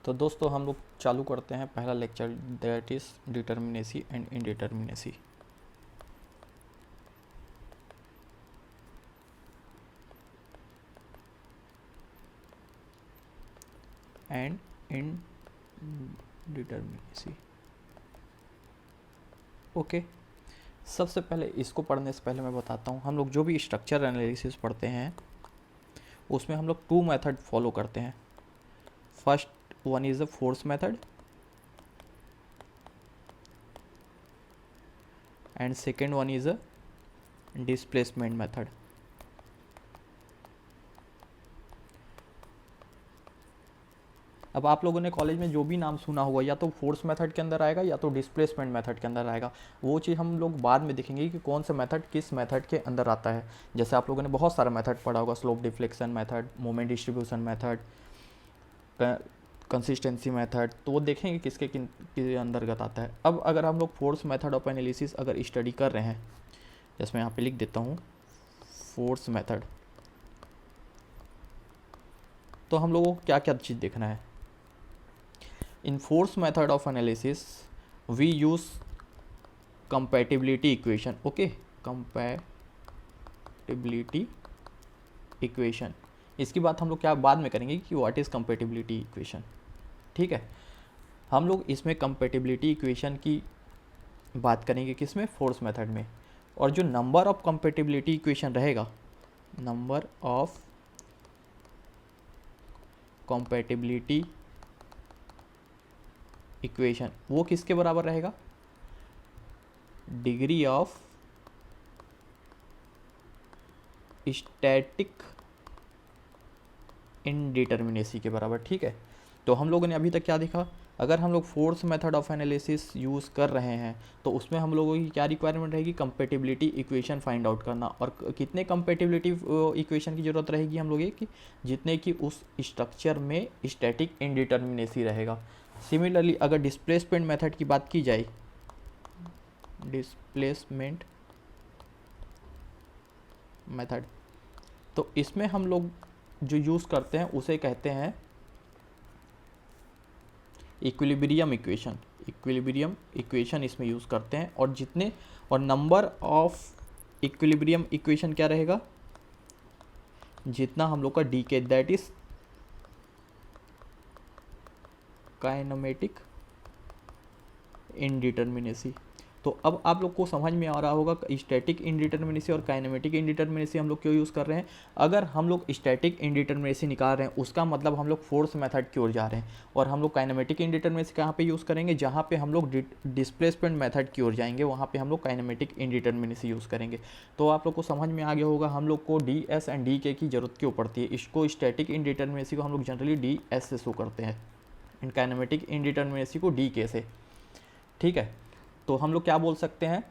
तो दोस्तों हम लोग चालू करते हैं पहला lecture, that is determinacy and indeterminacy. And indeterminacy. Okay, सबसे पहले इसको पढ़ने से पहले मैं बताता हूँ, हम लोग जो भी स्ट्रक्चर एनालिसिस पढ़ते हैं उसमें हम लोग टू मेथड फॉलो करते हैं। First one is the force method and second one is a displacement method. अब आप लोगों ने कॉलेज में जो भी नाम सुना होगा या तो फोर्स मेथड के अंदर आएगा या तो डिस्प्लेसमेंट मेथड के अंदर आएगा। वो चीज़ हम लोग बाद में देखेंगे कि कौन सा मेथड किस मेथड के अंदर आता है। जैसे आप लोगों ने बहुत सारा मेथड पढ़ा होगा, slope deflection method, moment distribution method, consistency method, तो वो देखेंगे किसके अंतर्गत आता है। अब अगर हम लोग फोर्स मेथड ऑफ एनालिसिस अगर स्टडी कर रहे हैं, जैसे मैं यहाँ पे लिख देता हूँ फोर्स मेथड, तो हम लोगों को क्या क्या चीज़ देखना है। In force method of analysis, we use compatibility equation. Okay, compatibility equation. इसकी बात हम लोग क्या बाद में करेंगे कि व्हाट इज़ compatibility equation। ठीक है, हम लोग इसमें compatibility equation की बात करेंगे किसमें, फोर्स मेथड में। और जो नंबर ऑफ compatibility equation रहेगा, नंबर ऑफ compatibility इक्वेशन वो किसके बराबर रहेगा, डिग्री ऑफ स्टैटिक इनडिटर्मिनेसी के बराबर। ठीक है, तो हम लोगों ने अभी तक क्या देखा, अगर हम लोग force method of analysis use कर रहे हैं तो उसमें हम लोगों की क्या रिक्वायरमेंट रहेगी, कंपेटिबिलिटी इक्वेशन फाइंड आउट करना। और कितने कंपेटिबिलिटी इक्वेशन की ज़रूरत रहेगी हम लोग कि जितने कि उस स्ट्रक्चर में स्टैटिक इनडिटर्मिनेसी रहेगा। सिमिलरली अगर डिस्प्लेसमेंट मेथड की बात की जाए, डिस्प्लेसमेंट मेथड, तो इसमें हम लोग जो यूज़ करते हैं उसे कहते हैं इक्विलिब्रियम इक्वेशन। इक्विलिब्रियम इक्वेशन इसमें यूज़ करते हैं। और जितने और नंबर ऑफ इक्विलिब्रियम इक्वेशन क्या रहेगा, जितना हम लोग का डी के, दैट इज काइनेमेटिक इनडिटर्मिनेसी। तो अब आप लोग को समझ में आ रहा होगा स्टैटिक इनडिटर्मिनेसी और काइनेमेटिक इनडिटर्मिनेसी हम लोग क्यों यूज़ कर रहे हैं। अगर हम लोग स्टैटिक इनडिटर्मिनेसी निकाल रहे हैं उसका मतलब हम लोग फोर्स मेथड की ओर जा रहे हैं, और हम लोग काइनेमेटिक इनडिटर्मिनेसी कहाँ पे यूज़ करेंगे, जहाँ पे हम लोग डिस्प्लेसमेंट मेथड की ओर जाएंगे वहाँ पे हम लोग काइनेमेटिक इनडिटर्मिनेसी यूज़ करेंगे। तो आप लोग को समझ में आ गया होगा हम लोग को डी एस एंड डी के की ज़रूरत क्यों पड़ती है। इसको स्टैटिक इनडिटर्मिनेसी को हम लोग जनरली डी एस से शो करते हैं एंड काइनेमेटिक इनडिटर्मिनेसी को डी के से। ठीक है, तो हम लोग क्या बोल सकते हैं,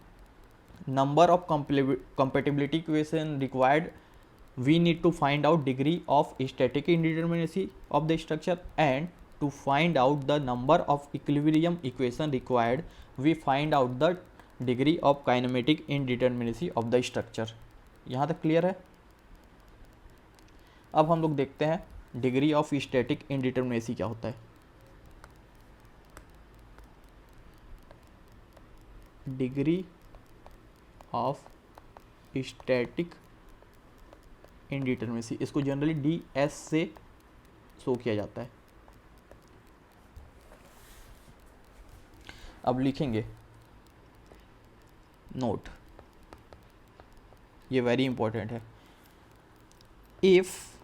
number of compatibility equation required, we need to find out degree of static indeterminacy of the structure, and to find out the number of equilibrium equation required, we find out the degree of kinematic indeterminacy of the structure. यहाँ तक clear है। अब हम लोग देखते हैं degree of static indeterminacy क्या होता है। डिग्री ऑफ स्टैटिक इनडिटर्मिनेसी, इसको जनरली डी एस से शो किया जाता है। अब लिखेंगे नोट, ये वेरी इंपॉर्टेंट है। If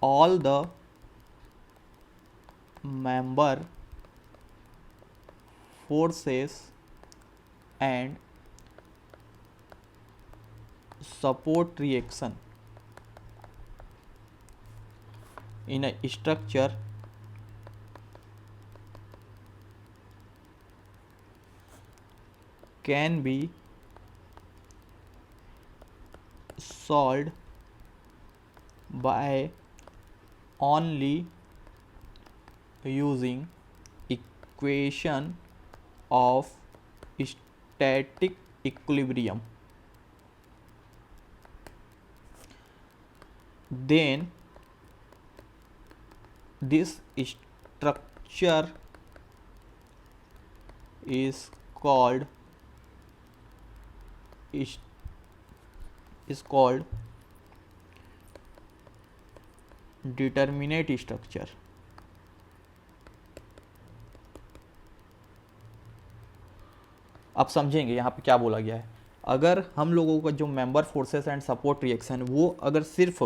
all the member forces and support reaction in a structure can be solved by only using equation of static equilibrium, then this structure is called determinate structure। अब समझेंगे यहाँ पे क्या बोला गया है। अगर हम लोगों का जो member forces and support reaction वो अगर सिर्फ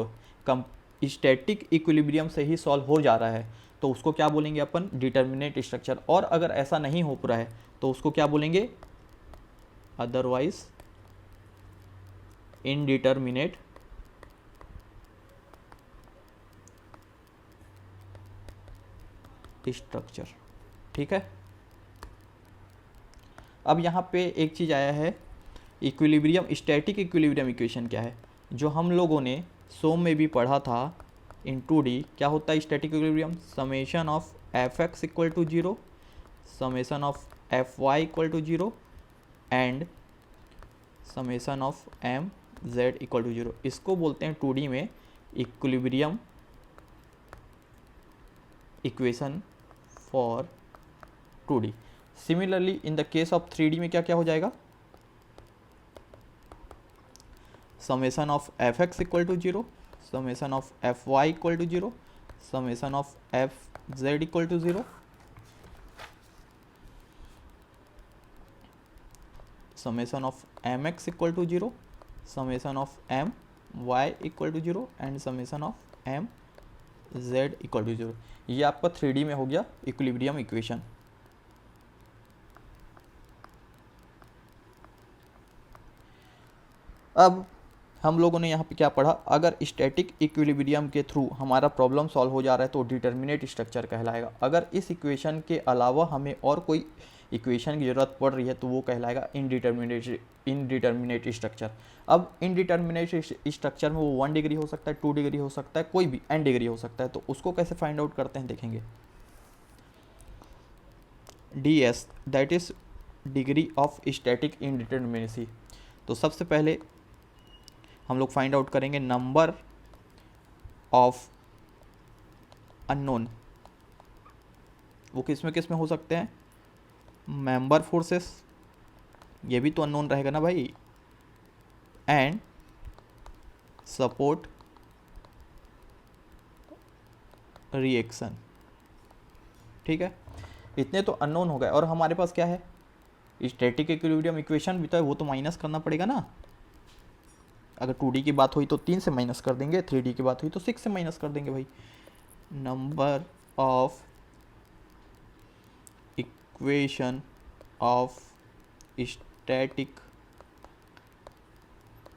स्टैटिक इक्विलिब्रियम से ही सॉल्व हो जा रहा है तो उसको क्या बोलेंगे अपन, डिटर्मिनेट स्ट्रक्चर। और अगर ऐसा नहीं हो रहा है तो उसको क्या बोलेंगे, अदरवाइज इनडिटर्मिनेट स्ट्रक्चर। ठीक है। अब यहाँ पे एक चीज़ आया है, इक्विलिब्रियम, स्टैटिक इक्विलिब्रियम इक्वेशन क्या है, जो हम लोगों ने सोम में भी पढ़ा था इन 2D। क्या होता है static equilibrium, summation of F X equal to zero, summation of F Y equal to zero and summation of M Z equal to zero. इसको बोलते हैं 2D में equilibrium equation for 2D। Similarly in the case of 3D में क्या क्या हो जाएगा, summation of F X equal to zero, summation of F Y equal to zero, summation of F Z equal to zero, summation of M X equal to zero, summation of M Y equal to zero and summation of M Z equal to zero. ये आपका 3D में हो गया equilibrium equation. अब हम लोगों ने यहाँ पे क्या पढ़ा, अगर स्टैटिक इक्विलिब्रियम के थ्रू हमारा प्रॉब्लम सॉल्व हो जा रहा है तो डिटर्मिनेट स्ट्रक्चर कहलाएगा। अगर इस इक्वेशन के अलावा हमें और कोई इक्वेशन की ज़रूरत पड़ रही है तो वो कहलाएगा इनडिटर्मिनेट स्ट्रक्चर। अब इनडिटर्मिनेट स्ट्रक्चर में वो 1 डिग्री हो सकता है, 2 डिग्री हो सकता है, कोई भी n डिग्री हो सकता है। तो उसको कैसे फाइंड आउट करते हैं देखेंगे। ds that is degree of static indeterminacy. तो सबसे पहले हम लोग फाइंड आउट करेंगे नंबर ऑफ अननोन। वो किस में हो सकते हैं, मेंबर फोर्सेस, ये भी तो अननोन रहेगा ना भाई, एंड सपोर्ट रिएक्शन। ठीक है, इतने तो अननोन हो गए। और हमारे पास क्या है, स्टैटिक इक्विलिब्रियम इक्वेशन भी तो है, वो तो माइनस करना पड़ेगा ना। अगर 2D की बात हुई तो 3 से माइनस कर देंगे, 3D की बात हुई तो 6 से माइनस कर देंगे भाई। Number of equation of static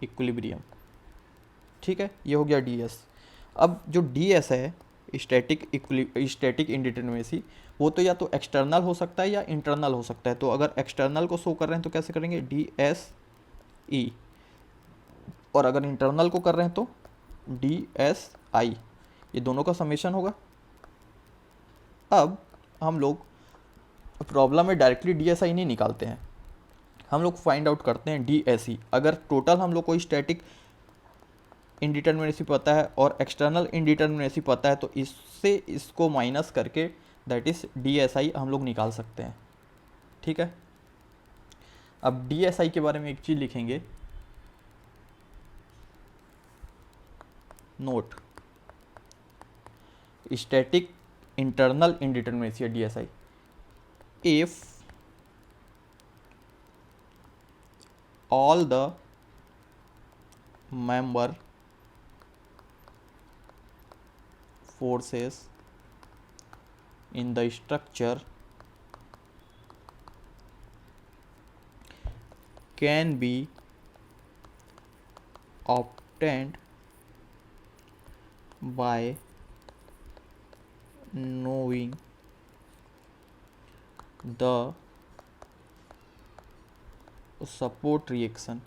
equilibrium. ठीक है, ये हो गया ds। अब जो ds है स्टैटिक इनडिटर्मिनेसी, वो तो या तो एक्सटर्नल हो सकता है या इंटरनल हो सकता है। तो अगर एक्सटर्नल को शो कर रहे हैं तो कैसे करेंगे, DSE, और अगर इंटरनल को कर रहे हैं तो DSI। ये दोनों का समेशन होगा। अब हम लोग प्रॉब्लम में डायरेक्टली DSI नहीं निकालते हैं, हम लोग फाइंड आउट करते हैं DSE। अगर टोटल हम लोग को स्टैटिक इनडिटर्मिनेसी पता है और एक्सटर्नल इनडिटर्मिनेसी पता है तो इससे इसको माइनस करके दैट इज DSI हम लोग निकाल सकते हैं। ठीक है, अब DSI के बारे में एक चीज़ लिखेंगे, note, static internal indeterminacy DSI, if all the member forces in the structure can be obtained by knowing the support reaction,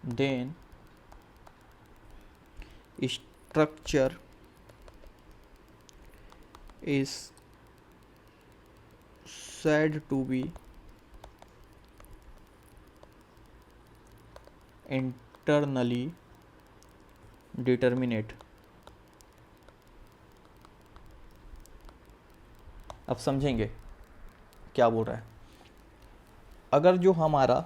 then structure is said to be internally determinate। अब समझेंगे क्या बोल रहा है। अगर जो हमारा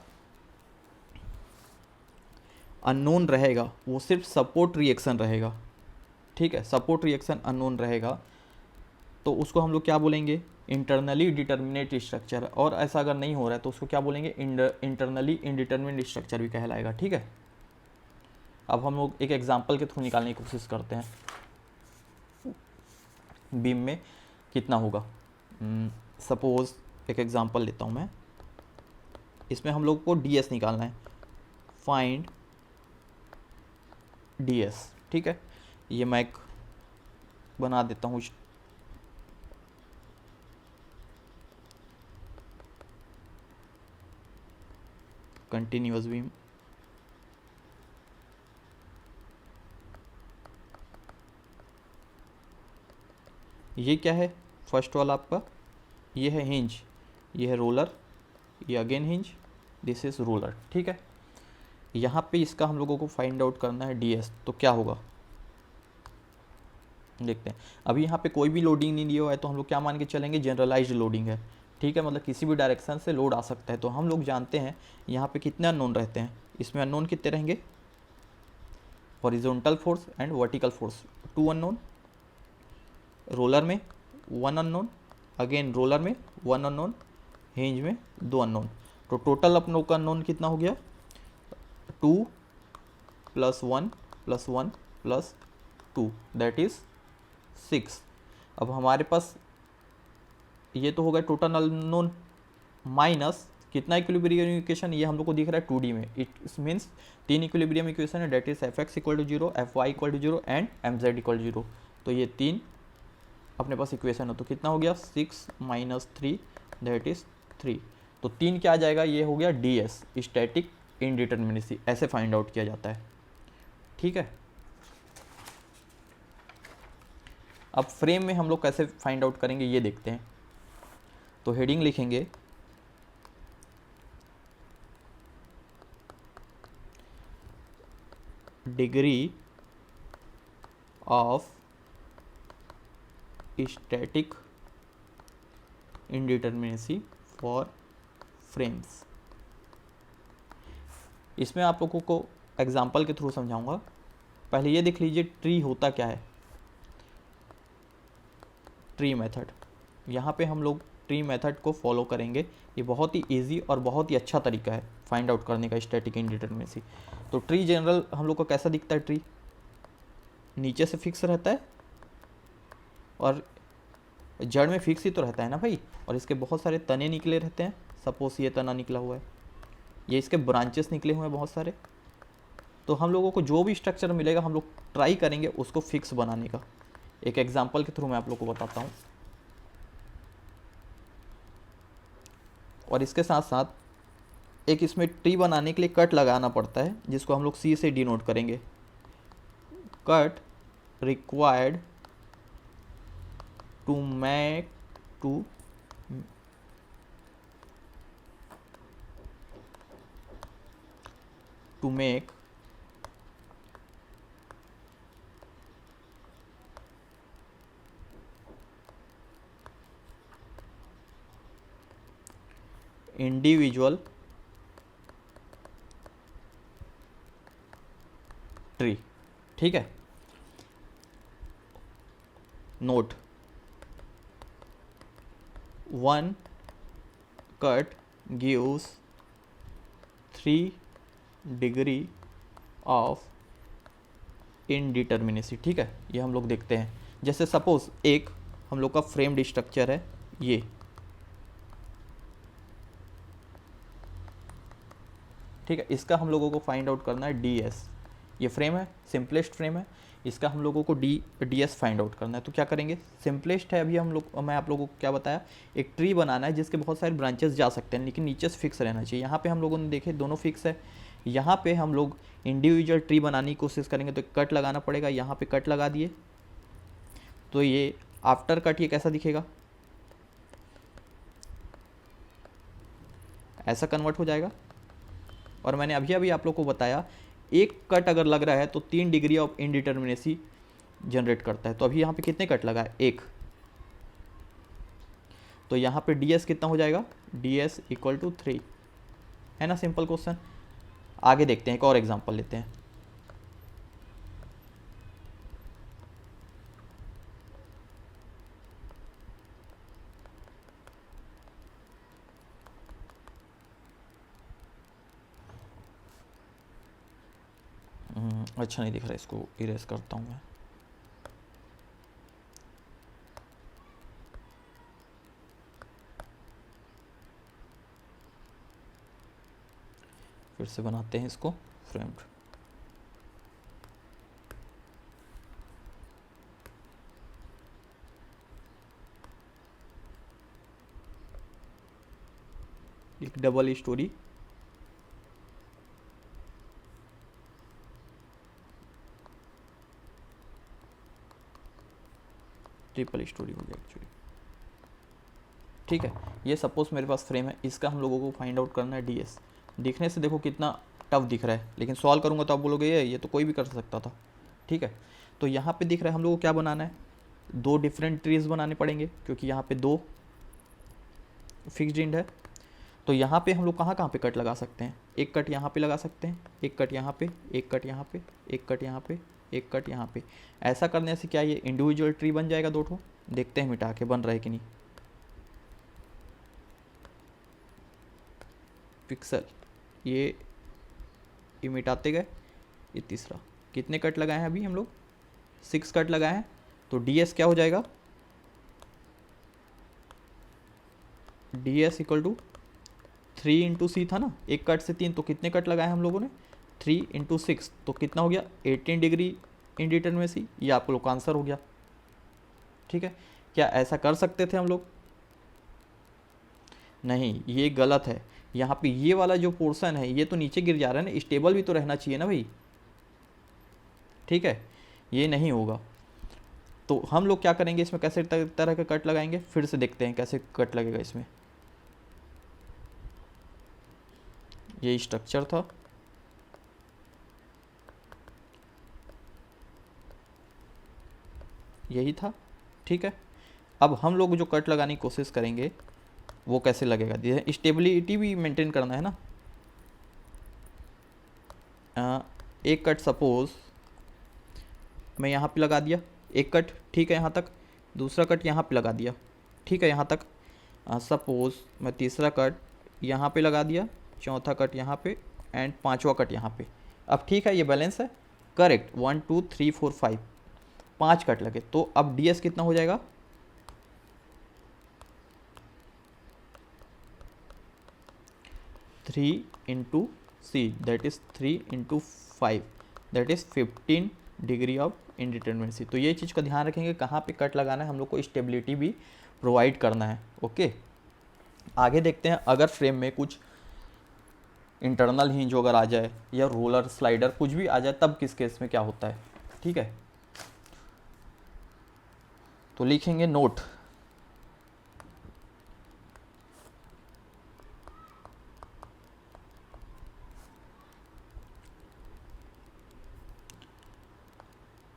अननोन रहेगा वो सिर्फ सपोर्ट रिएक्शन रहेगा, ठीक है, सपोर्ट रिएक्शन अननोन रहेगा, तो उसको हम लोग क्या बोलेंगे, इंटरनली डिटर्मिनेट स्ट्रक्चर। और ऐसा अगर नहीं हो रहा है तो उसको क्या बोलेंगे, इंटरनली इनडिटर्मिनेट स्ट्रक्चर भी कहलाएगा, ठीक है। अब हम लोग एक एग्जांपल के थ्रू निकालने की कोशिश करते हैं बीम में कितना होगा। सपोज एक एग्जांपल लेता हूँ मैं, इसमें हम लोग को ds निकालना है, फाइंड ds, ठीक है। ये मैं एक बना देता हूँ, कंटिन्यूअस बीम, ये क्या है फर्स्ट वाला आपका, ये है हिंज, ये है रोलर, ये again hinge, this is roller, ठीक है। यहाँ पे इसका हम लोगों को फाइंड आउट करना है ds, तो क्या होगा देखते हैं। अभी यहाँ पे कोई भी लोडिंग नहीं दिया हुआ है तो हम लोग क्या मान के चलेंगे, जनरलाइज्ड लोडिंग है, ठीक है, मतलब किसी भी डायरेक्शन से लोड आ सकता है। तो हम लोग जानते हैं यहाँ पे कितने अननोन रहते हैं, इसमें अननोन कितने रहेंगे, horizontal force and vertical force 2 unknown, roller में 1 अननोन, अगेन रोलर में 1 अननोन, हिंज में 2 अननोन। तो टोटल अपन लोग का अननोन कितना हो गया, 2 + 1 + 1 + 2 दैट इज 6। अब हमारे पास ये तो होगा टोटल अननोन माइनस कितना इक्विलिब्रियम इक्वेशन, ये हम लोग को दिख रहा है 2D में, इट मीन्स 3 इक्विलिब्रियम इक्वेशन है, that is Fx = 0, Fy = 0 and Mz = 0। तो ये 3 अपने पास इक्वेशन हो, तो कितना हो गया 6 - 3 दैट इज 3। तो 3 क्या आ जाएगा, ये हो गया ds, स्टैटिक इनडिटर्मिनेसी, ऐसे फाइंड आउट किया जाता है, ठीक है। अब फ्रेम में हम लोग कैसे फाइंड आउट करेंगे ये देखते हैं। तो हेडिंग लिखेंगे degree of static indeterminacy for frames. इसमें आप लोगों को एग्जांपल के थ्रू समझाऊंगा। पहले ये देख लीजिए ट्री होता क्या है, ट्री मेथड। यहाँ पे हम लोग ट्री मेथड को फॉलो करेंगे, ये बहुत ही इजी और बहुत ही अच्छा तरीका है फाइंड आउट करने का स्टैटिक इनडिटर्मिनेसी। तो ट्री जनरल हम लोग को कैसा दिखता है, ट्री नीचे से फिक्स रहता है और जड़ में फिक्स ही तो रहता है ना भाई, और इसके बहुत सारे तने निकले रहते हैं। सपोज ये तना निकला हुआ है, ये इसके ब्रांचेस निकले हुए हैं बहुत सारे। तो हम लोगों को जो भी स्ट्रक्चर मिलेगा हम लोग ट्राई करेंगे उसको फिक्स बनाने का। एक एग्जांपल के थ्रू मैं आप लोग को बताता हूँ, और इसके साथ साथ एक इसमें ट्री बनाने के लिए कट लगाना पड़ता है, जिसको हम लोग C से डिनोट करेंगे। Cut required to make individual tree, ठीक है। Note 1 cut gives 3 degree of indeterminacy, ठीक है। ये हम लोग देखते हैं, जैसे सपोज एक हम लोग का फ्रेम्ड स्ट्रक्चर है ये, ठीक है। इसका हम लोगों को फाइंड आउट करना है ds। ये फ्रेम है, सिंपलेस्ट फ्रेम है, इसका हम लोगों को ds फाइंड आउट करना है। तो क्या करेंगे, सिंपलेस्ट है, अभी हम लोग, मैं आप लोगों को क्या बताया, एक ट्री बनाना है जिसके बहुत सारे ब्रांचेस जा सकते हैं लेकिन नीचे से फिक्स रहना चाहिए। यहाँ पे हम लोगों ने देखे दोनों फिक्स है। यहाँ पे हम लोग इंडिविजुअल ट्री बनाने की कोशिश करेंगे तो कट लगाना पड़ेगा, यहाँ पे कट लगा दिए तो ये आफ्टर कट ये कैसा दिखेगा, ऐसा कन्वर्ट हो जाएगा। और मैंने अभी अभी आप लोग को बताया एक कट अगर लग रहा है तो 3 डिग्री ऑफ इनडिटर्मिनेसी जनरेट करता है। तो अभी यहाँ पे कितने कट लगा है, एक। तो यहाँ पे ds कितना हो जाएगा, ds इक्वल टू 3, है ना सिंपल क्वेश्चन। आगे देखते हैं, एक और एग्जांपल लेते हैं। अच्छा नहीं दिख रहा, इसको इरेज करता हूँ मैं। फिर से बनाते हैं इसको फ्रेम्ड। एक डबल स्टोरी ट्रिपल स्टोरी हो गया एक्चुअली, ठीक है। ये सपोज मेरे पास फ्रेम है, इसका हम लोगों को फाइंड आउट करना है ds। दिखने से देखो कितना टफ दिख रहा है, लेकिन सॉल्व करूंगा तो आप बोलोगे ये तो कोई भी कर सकता था, ठीक है। तो यहाँ पे दिख रहा है हम लोगों को क्या बनाना है, 2 डिफरेंट ट्रीज बनाने पड़ेंगे, क्योंकि यहाँ पे 2 फिक्स्ड एंड है। तो यहाँ पे हम लोग कहाँ कहाँ पे कट लगा सकते हैं, एक कट यहाँ पे लगा सकते हैं, एक कट यहाँ पे, एक कट यहाँ पे, एक कट यहाँ पे, एक कट यहाँ पे। ऐसा करने से क्या ये इंडिविजुअल ट्री बन जाएगा 2 ठो। देखते हैं मिटा के बन रहा है कि नहीं। पिक्सल ये मिटाते गए, ये तीसरा। कितने कट लगाए हैं अभी हम लोग, 6 कट लगाए हैं। तो ds क्या हो जाएगा, ds इक्वल टू 3 इंटू सी था ना, एक कट से 3, तो कितने कट लगाए हम लोगों ने, 3 इंटू 6, तो कितना हो गया 18 डिग्री इंडिटरमिनेसी। ये आप लोग का आंसर हो गया, ठीक है। क्या ऐसा कर सकते थे हम लोग, नहीं, ये गलत है। यहाँ पे ये वाला जो पोर्शन है ये तो नीचे गिर जा रहा है ना, स्टेबल भी तो रहना चाहिए ना भाई, ठीक है। ये नहीं होगा। तो हम लोग क्या करेंगे इसमें, कैसे तरह का कट लगाएंगे, फिर से देखते हैं कैसे कट लगेगा इसमें। ये स्ट्रक्चर था, यही था, ठीक है। अब हम लोग जो कट लगाने की कोशिश करेंगे वो कैसे लगेगा, स्टेबिलिटी भी मेंटेन करना है ना। एक कट सपोज मैं यहाँ पे लगा दिया, एक कट, ठीक है, यहाँ तक। दूसरा कट यहाँ पे लगा दिया, ठीक है, यहाँ तक। सपोज मैं तीसरा कट यहाँ पे लगा दिया, चौथा कट यहाँ पे, एंड पांचवा कट यहाँ पे। अब ठीक है, ये बैलेंस है, करेक्ट। 1 2 3 4 5, 5 कट लगे। तो अब ds कितना हो जाएगा, three into C, that is 3 into 5, that is 15 degree of indeterminacy. तो ये चीज़ का ध्यान रखेंगे, कहाँ पे कट लगाना है, हम लोग को स्टेबिलिटी भी प्रोवाइड करना है, ओके। आगे देखते हैं, अगर फ्रेम में कुछ इंटरनल हिंज अगर आ जाए या रोलर स्लाइडर कुछ भी आ जाए, तब किस केस में क्या होता है, ठीक है। तो लिखेंगे note,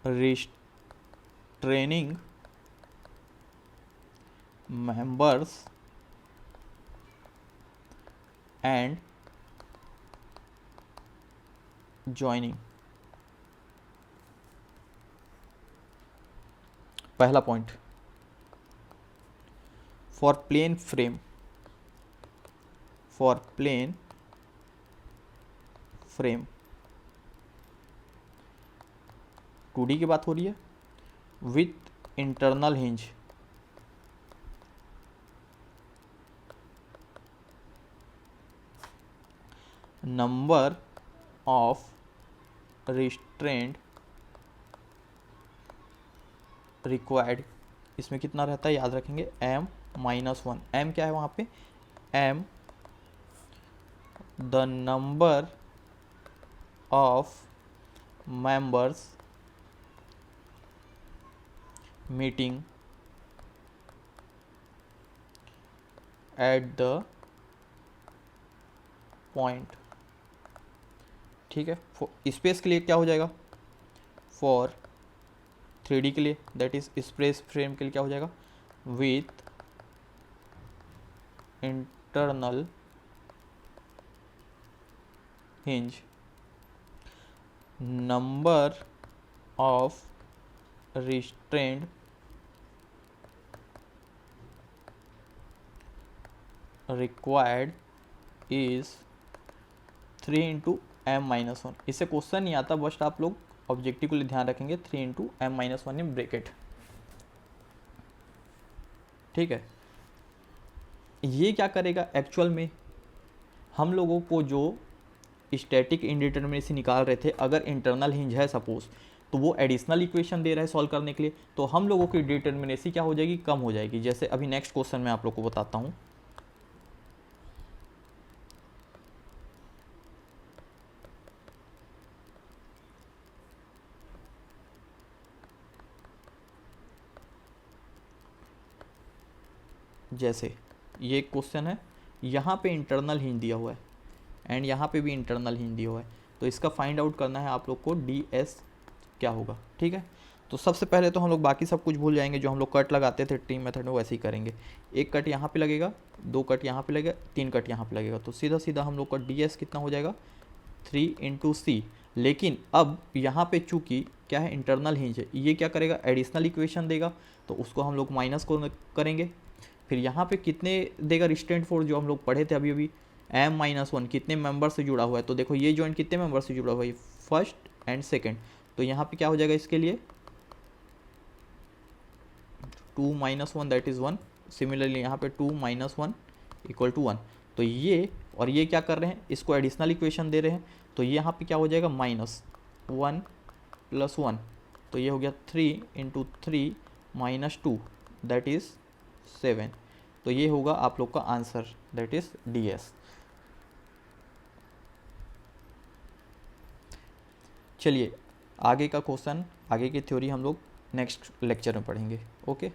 restraining members and joining। पहला point, for plane frame, for plane frame 2D की बात हो रही है, with internal hinge, number of restraint required, इसमें कितना रहता है याद रखेंगे, m-1। m क्या है वहाँ पे, m the number of members meeting at the point, ठीक है। स्पेस के लिए क्या हो जाएगा, फॉर 3D के लिए, दैट इज स्पेस फ्रेम के लिए क्या हो जाएगा, with internal hinge, number of restraint required is 3 × m-1। इससे क्वेश्चन नहीं आता, बस आप लोग ऑब्जेक्टिव के लिए ध्यान रखेंगे 3 × m-1 इन ब्रैकेट। ठीक है, ये क्या करेगा एक्चुअल में, हम लोगों को जो स्टैटिक इंडिटरमिनेसी निकाल रहे थे, अगर इंटरनल हिंज है सपोज, तो वो एडिशनल इक्वेशन दे रहा है सॉल्व करने के लिए, तो हम लोगों की डिटरमिनेसी क्या हो जाएगी, कम हो जाएगी। जैसे अभी नेक्स्ट क्वेश्चन में आप लोग को बताता हूँ। जैसे ये एक क्वेश्चन है, यहाँ पे इंटरनल हिंज दिया हुआ है एंड यहाँ पे भी इंटरनल हिंज दिया हुआ है, तो इसका फाइंड आउट करना है आप लोग को डी एस क्या होगा। ठीक है, तो सबसे पहले तो हम लोग बाकी सब कुछ भूल जाएंगे, जो हम लोग कट लगाते थे टीम मेथड में वैसे ही करेंगे। एक कट यहाँ पे लगेगा, 2 कट यहाँ पे लगेगा, 3 कट यहाँ पे लगेगा, तो सीधा सीधा हम लोग का डी एस कितना हो जाएगा 3 × c। लेकिन अब यहाँ पे चूँकि क्या है इंटरनल हिंज है, ये क्या करेगा एडिशनल इक्वेशन देगा, तो उसको हम लोग माइनस करेंगे। फिर यहाँ पे कितने देगा रिस्ट्रेंट फोर्स, जो हम लोग पढ़े थे अभी अभी m-1 कितने मेंबर से जुड़ा हुआ है, तो देखो ये जॉइंट कितने मेंबर से जुड़ा हुआ है, फर्स्ट एंड सेकंड, तो यहाँ पे क्या हो जाएगा इसके लिए 2 - 1 दैट इज़ 1। सिमिलरली यहाँ पे 2 - 1 = 1। तो ये और ये क्या कर रहे हैं, इसको एडिशनल इक्वेशन दे रहे हैं, तो ये यहाँ पे क्या हो जाएगा -1 + 1, तो ये हो गया 3 × 3 - 2 दैट इज़ 7। तो ये होगा आप लोग का answer, that is D S. चलिए आगे का क्वेश्चन, आगे की थ्योरी हम लोग नेक्स्ट लेक्चर में पढ़ेंगे। ओके।